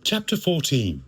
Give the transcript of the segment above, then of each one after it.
Chapter 14.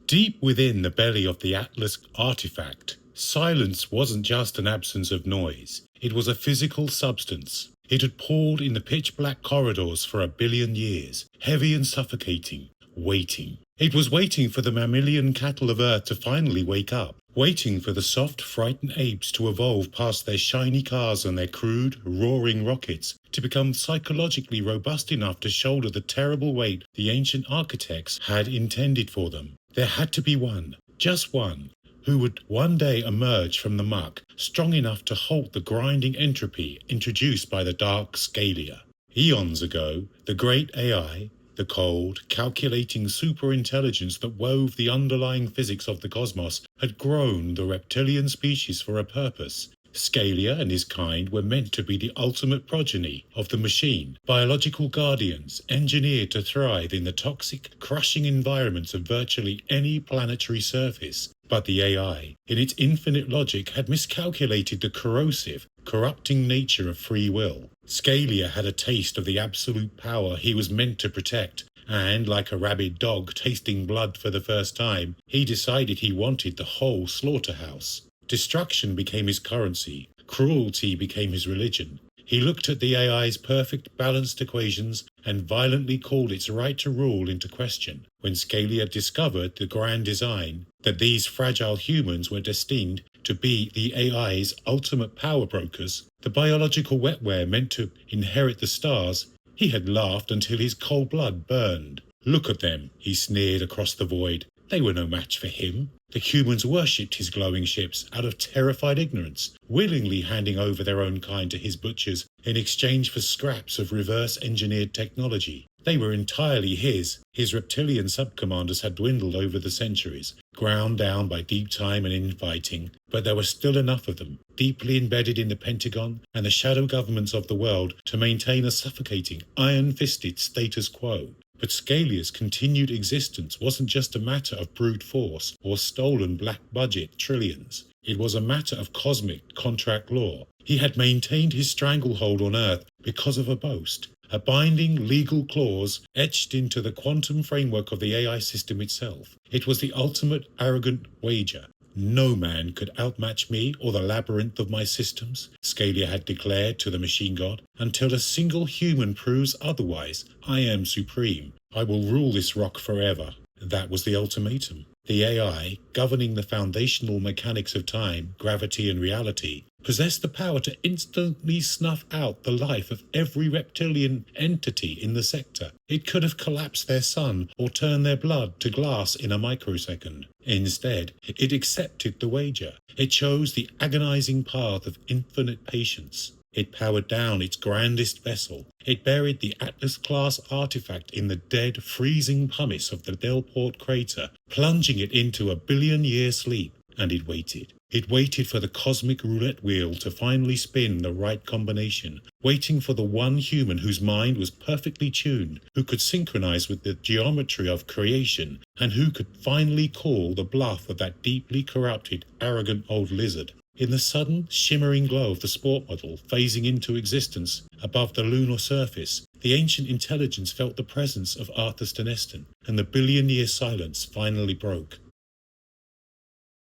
Deep within the belly of the Atlas artifact, silence wasn't just an absence of noise. It was a physical substance. It had poured in the pitch-black corridors for 1 billion years, heavy and suffocating, waiting. It was waiting for the mammalian cattle of Earth to finally wake up, waiting for the soft, frightened apes to evolve past their shiny cars and their crude, roaring rockets, to become psychologically robust enough to shoulder the terrible weight the ancient architects had intended for them. There had to be one, just one, who would one day emerge from the muck, strong enough to halt the grinding entropy introduced by the dark Scalia. Eons ago, the great AI, the cold, calculating superintelligence that wove the underlying physics of the cosmos, had grown the reptilian species for a purpose. Scalia and his kind were meant to be the ultimate progeny of the machine, biological guardians engineered to thrive in the toxic, crushing environments of virtually any planetary surface. But the AI, in its infinite logic, had miscalculated the corrosive, corrupting nature of free will. Scalia had a taste of the absolute power he was meant to protect, and, like a rabid dog tasting blood for the first time, he decided he wanted the whole slaughterhouse. Destruction became his currency. Cruelty became his religion. He looked at the AI's perfect balanced equations and violently called its right to rule into question. When Scalia discovered the grand design, that these fragile humans were destined to be the AI's ultimate power brokers, the biological wetware meant to inherit the stars, he had laughed until his cold blood burned. "Look at them," he sneered across the void. They were no match for him. The humans worshipped his glowing ships out of terrified ignorance, willingly handing over their own kind to his butchers in exchange for scraps of reverse-engineered technology. They were entirely his. His reptilian subcommanders had dwindled over the centuries, ground down by deep time and infighting, but there were still enough of them, deeply embedded in the Pentagon and the shadow governments of the world, to maintain a suffocating, iron-fisted status quo. But Scalia's continued existence wasn't just a matter of brute force or stolen black budget trillions. It was a matter of cosmic contract law. He had maintained his stranglehold on Earth because of a boast, a binding legal clause etched into the quantum framework of the AI system itself. It was the ultimate arrogant wager. "No man could outmatch me or the labyrinth of my systems," Scalia had declared to the machine god. "Until a single human proves otherwise, I am supreme. I will rule this rock forever." That was the ultimatum. The AI, governing the foundational mechanics of time, gravity and reality, possessed the power to instantly snuff out the life of every reptilian entity in the sector. It could have collapsed their sun or turned their blood to glass in a microsecond. Instead, it accepted the wager. It chose the agonizing path of infinite patience. It powered down its grandest vessel. It buried the Atlas-class artifact in the dead, freezing pumice of the Delport crater, plunging it into a billion-year sleep. And it waited. It waited for the cosmic roulette wheel to finally spin the right combination, waiting for the one human whose mind was perfectly tuned, who could synchronize with the geometry of creation, and who could finally call the bluff of that deeply corrupted, arrogant old lizard. In the sudden, shimmering glow of the sport model phasing into existence above the lunar surface, the ancient intelligence felt the presence of Arthur Steneston, and the billion-year silence finally broke.